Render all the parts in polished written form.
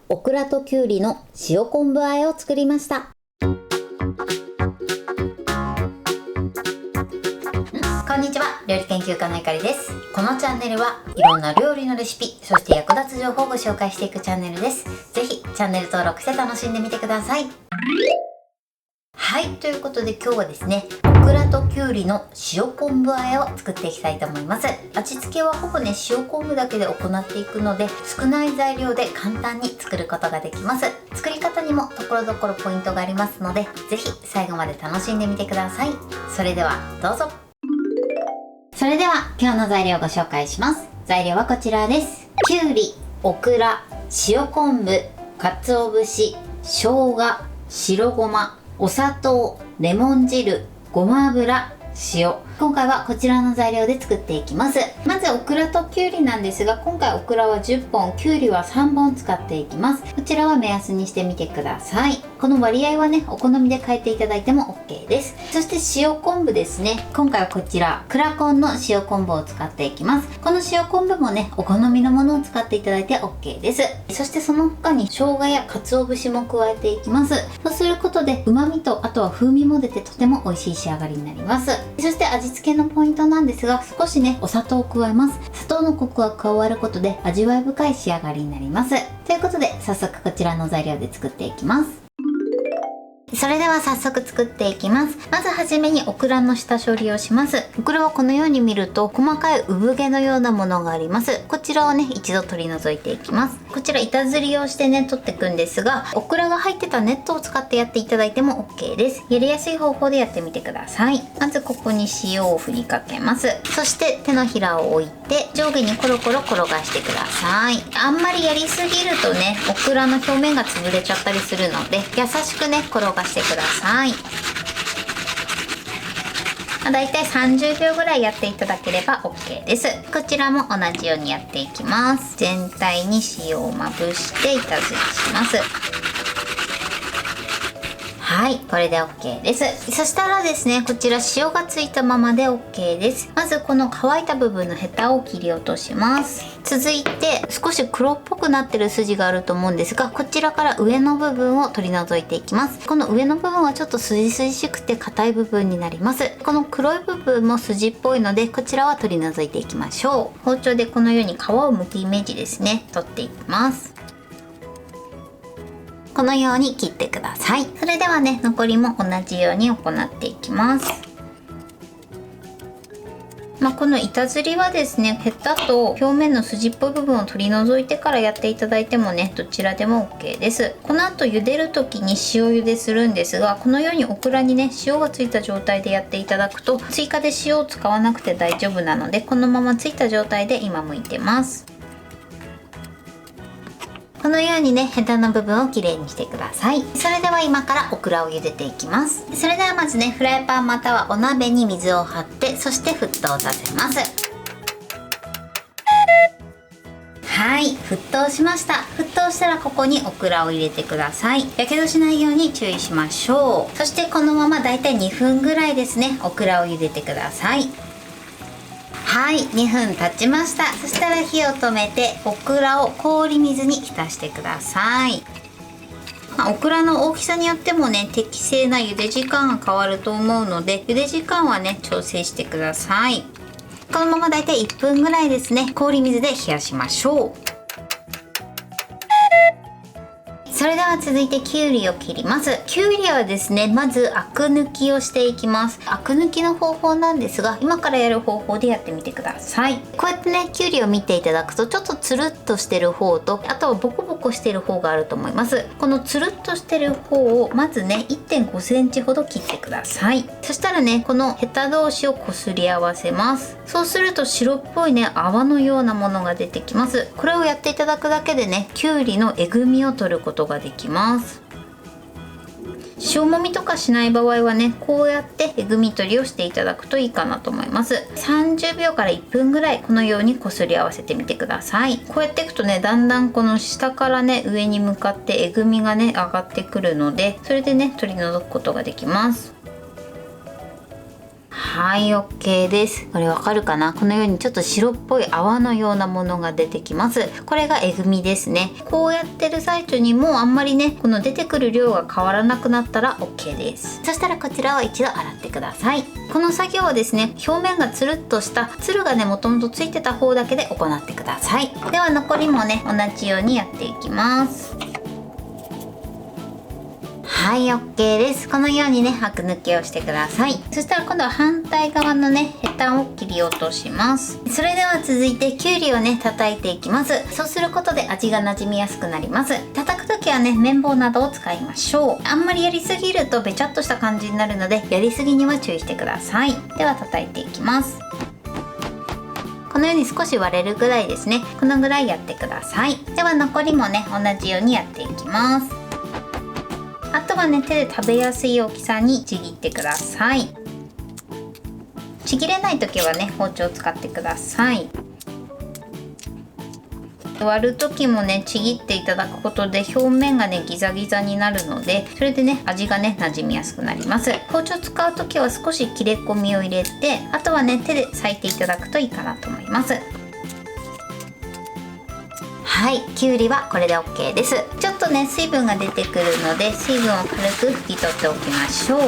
オクラときゅうりの塩昆布和えを作りました。こんにちは、料理研究家のゆかりです。このチャンネルはいろんな料理のレシピ、そして役立つ情報をご紹介していくチャンネルです。ぜひチャンネル登録して楽しんでみてください。はい、ということで今日はですね、オクラときゅうりの塩昆布和えを作っていきたいと思います。味付けはほぼね、塩昆布だけで行っていくので、少ない材料で簡単に作ることができます。作り方にもところどころポイントがありますので、ぜひ最後まで楽しんでみてください。それではどうぞ。それでは今日の材料をご紹介します。材料はこちらです。きゅうり、オクラ、塩昆布、鰹節、生姜、白ごま、お砂糖、レモン汁、ごま油、塩。今回はこちらの材料で作っていきます。まずオクラときゅうりなんですが、今回オクラは10本、きゅうりは3本使っていきます。こちらは目安にしてみてください。この割合はね、お好みで変えていただいても OK です。そして塩昆布ですね。今回はこちら、クラコンの塩昆布を使っていきます。この塩昆布もね、お好みのものを使っていただいて OK です。そしてその他に生姜や鰹節も加えていきます。そうすることで旨味とあとは風味も出てとても美味しい仕上がりになります。そして味付けのポイントなんですが、少しね、お砂糖を加えます。砂糖のコクが加わることで味わい深い仕上がりになります。ということで、早速こちらの材料で作っていきます。それでは早速作っていきます。まずはじめにオクラの下処理をします。オクラはこのように見ると細かい産毛のようなものがあります。こちらをね、一度取り除いていきます。こちら板ずりをしてね、取っていくんですが、オクラが入ってたネットを使ってやっていただいても OK です。やりやすい方法でやってみてください。まずここに塩を振りかけます。そして手のひらを置いて上下にコロコロ転がしてください。あんまりやりすぎるとね、オクラの表面が潰れちゃったりするので、優しくね、転がしてください。だいたい30秒ぐらいやっていただければ OK です。こちらも同じようにやっていきます。全体に塩をまぶして板ずりします。はい、これで OK です。そしたらですね、こちら塩がついたままで OK です。まずこの乾いた部分のヘタを切り落とします。続いて少し黒っぽくなってる筋があると思うんですが、こちらから上の部分を取り除いていきます。この上の部分はちょっと筋しくて硬い部分になります。この黒い部分も筋っぽいので、こちらは取り除いていきましょう。包丁でこのように皮を剥くイメージですね、取っていきます。このように切ってください。それではね、残りも同じように行っていきます。この板ずりはですね、ヘタと表面の筋っぽい部分を取り除いてからやっていただいてもね、どちらでも OK です。この後茹でる時に塩茹でするんですが、このようにオクラにね、塩がついた状態でやっていただくと、追加で塩を使わなくて大丈夫なので、このままついた状態で今剥いてます。このようにね、ヘタの部分をきれいにしてください。それでは今からオクラを茹でていきます。それではまずね、フライパンまたはお鍋に水を張って、そして沸騰させます。はい、沸騰しました。沸騰したらここにオクラを入れてください。やけどしないように注意しましょう。そしてこのままだいたい2分ぐらいですね、オクラを茹でてください。はい、2分経ちました。そしたら火を止めてオクラを氷水に浸してください。オクラの大きさによってもね、適正な茹で時間が変わると思うので、茹で時間はね、調整してください。このままだいたい1分ぐらいですね、氷水で冷やしましょう。それでは続いてきゅうりを切ります。きゅうりはですね、まずアク抜きをしていきます。アク抜きの方法なんですが、今からやる方法でやってみてください。こうやってね、きゅうりを見ていただくと、ちょっとつるっとしてる方と、あとはボコボコしてる方があると思います。このつるっとしてる方をまずね、1.5 センチほど切ってください。そしたらね、このヘタ同士をこすり合わせます。そうすると白っぽいね、泡のようなものが出てきます。これをやっていただくだけでね、きゅうりのえぐみを取ることができます。塩もみとかしない場合はね、こうやってえぐみ取りをしていただくといいかなと思います。30秒から1分ぐらいこのようにこすり合わせてみてください。こうやっていくとね、だんだんこの下からね、上に向かってえぐみがね、上がってくるので、それでね、取り除くことができます。はい、 OK です。これわかるかな。このようにちょっと白っぽい泡のようなものが出てきます。これがえぐみですね。こうやってる最中にもうあんまりねこの出てくる量が変わらなくなったら OK です。そしたらこちらを一度洗ってください。この作業はですね、表面がつるっとしたつるがねもともとついてた方だけで行ってください。では残りもね同じようにやっていきます。はい、 OK です。このようにねアク抜きをしてください。そしたら今度は反対側のねヘタを切り落とします。それでは続いてきゅうりをね叩いていきます。そうすることで味が馴染みやすくなります。叩く時はね麺棒などを使いましょう。あんまりやりすぎるとべちゃっとした感じになるので、やりすぎには注意してください。では叩いていきます。このように少し割れるぐらいですね。このぐらいやってください。では残りもね同じようにやっていきます。あとはね手で食べやすい大きさにちぎってください。ちぎれない時はね包丁を使ってください。割る時もねちぎっていただくことで表面がねギザギザになるので、それでね味がね馴染みやすくなります。包丁使う時は少し切れ込みを入れて、あとはね手で裂いていただくといいかなと思います。はい、きゅうりはこれで OK です。ちょっとね水分が出てくるので水分を軽く拭き取っておきましょう。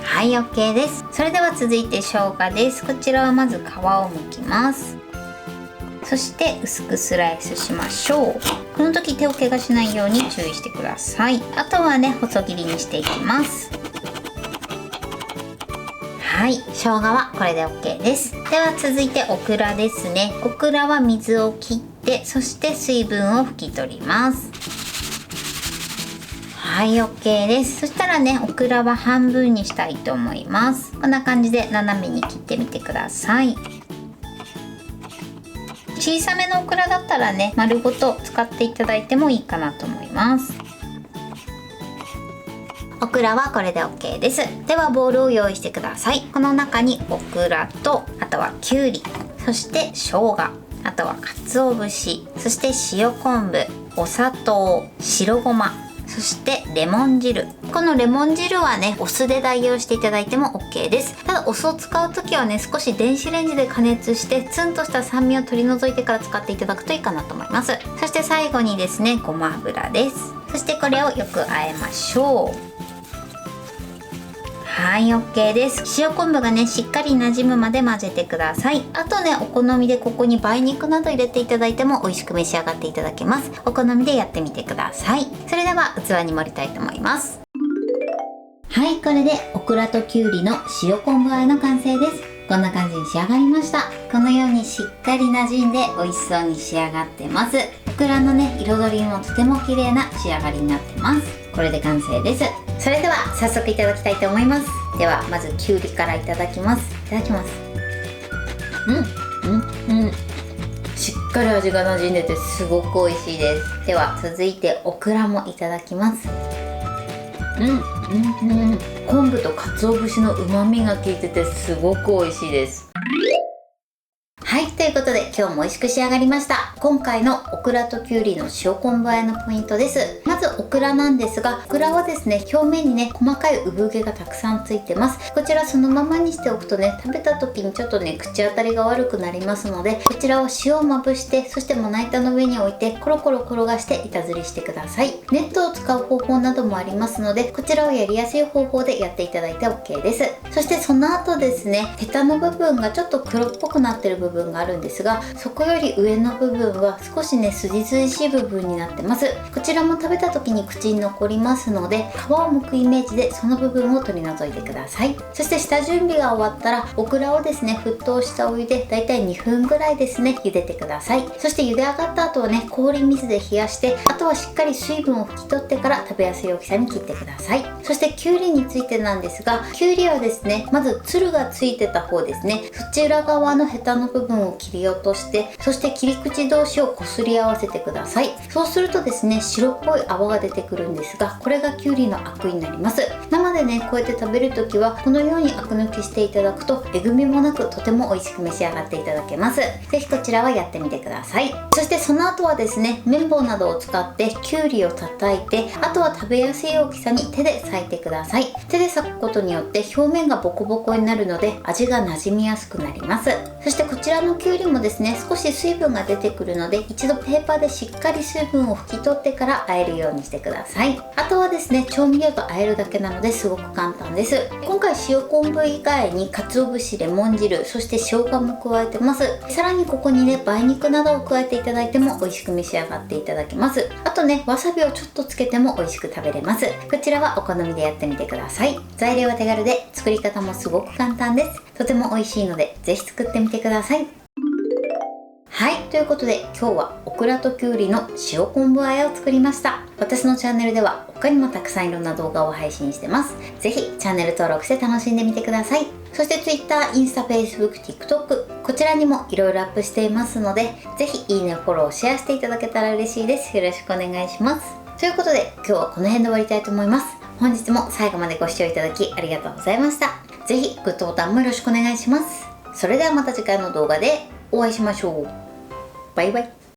はい、 OK です。それでは続いて生姜です。こちらはまず皮を剥きます。そして薄くスライスしましょう。この時手を怪我しないように注意してください。あとはね細切りにしていきます。はい、生姜はこれで OK です。では続いてオクラですね。オクラは水を切って、そして水分を拭き取ります。はい、 OK です。そしたらねオクラは半分にしたいと思います。こんな感じで斜めに切ってみてください。小さめのオクラだったらね丸ごと使っていただいてもいいかなと思います。オクラはこれで OK です。ではボウルを用意してください。この中にオクラと、あとはきゅうり、そして生姜、あとは鰹節、そして塩昆布、お砂糖、白ごま、そしてレモン汁。このレモン汁はねお酢で代用していただいても OK です。ただお酢を使う時はね少し電子レンジで加熱してツンとした酸味を取り除いてから使っていただくといいかなと思います。そして最後にですねごま油です。そしてこれをよく和えましょう。はい、 OK です。塩昆布がねしっかり馴染むまで混ぜてください。あとねお好みでここに梅肉など入れていただいても美味しく召し上がっていただけます。お好みでやってみてください。それでは器に盛りたいと思います。はい、これでオクラときゅうりの塩昆布和えの完成です。こんな感じに仕上がりました。このようにしっかり馴染んで美味しそうに仕上がってます。オクラのね彩りもとても綺麗な仕上がりになってます。これで完成です。それでは早速いただきたいと思います。ではまずきゅうりからいただきます。いただきます。しっかり味が馴染んでてすごく美味しいです。では続いてオクラもいただきます。昆布と鰹節の旨味が効いててすごく美味しいです。はい、ということで今日も美味しく仕上がりました。今回のオクラときゅうりの塩昆布和えのポイントです。まずオクラなんですが、オクラはですね表面にね細かい産毛がたくさんついてます。こちらそのままにしておくとね食べた時にちょっとね口当たりが悪くなりますので、こちらを塩をまぶして、そしてまな板の上に置いてコロコロ転がして板ずりしてください。ネットを使う方法などもありますので、こちらをやりやすい方法でやっていただいて OK です。そしてその後ですね、ヘタの部分がちょっと黒っぽくなってる部分があるんですが、そこより上の部分は少しね筋々しい部分になってます。こちらも食べた時に口に残りますので、皮を剥くイメージでその部分を取り除いてください。そして下準備が終わったらオクラをですね沸騰したお湯でだいたい2分ぐらいですね茹でてください。そして茹で上がった後はね氷水で冷やして、あとはしっかり水分を拭き取ってから食べやすい大きさに切ってください。そしてきゅうりについてなんですが、きゅうりはですねまずつるがついてた方ですね、そちら側のヘタの部分を切り落として、そして切り口同士をこすり合わせてください。そうするとですね、白っぽい泡が出てくるんですが、これがきゅうりのアクになります。生でねこうやって食べるときはこのようにアク抜きしていただくと、えぐみもなくとても美味しく召し上がっていただけます。ぜひこちらはやってみてください。そしてその後はですね、綿棒などを使ってきゅうりを叩いて、あとは食べやすい大きさに手で裂いてください。手で裂くことによって表面がボコボコになるので味が馴染みやすくなります。そしてこちらのきゅうりもですね、少し水分が出てくるので、一度ペーパーでしっかり水分を拭き取ってから和えるようにしてください。あとはですね、調味料と和えるだけなのですごく簡単です。今回塩昆布以外に鰹節、レモン汁、そして生姜も加えてます。さらにここにね梅肉などを加えていただいても美味しく召し上がっていただけます。あとね、わさびをちょっとつけても美味しく食べれます。こちらはお好みでやってみてください。材料は手軽で作り方もすごく簡単です。とても美味しいのでぜひ作ってみてください。はい、ということで今日はオクラときゅうりの塩昆布和えを作りました。私のチャンネルでは他にもたくさんいろんな動画を配信してます。ぜひチャンネル登録して楽しんでみてください。そして Twitter、インスタ、Facebook、TikTok こちらにもいろいろアップしていますので、ぜひいいね、フォロー、シェアしていただけたら嬉しいです。よろしくお願いします。ということで今日はこの辺で終わりたいと思います。本日も最後までご視聴いただきありがとうございました。ぜひグッドボタンもよろしくお願いします。それではまた次回の動画でお会いしましょう。バイバイ。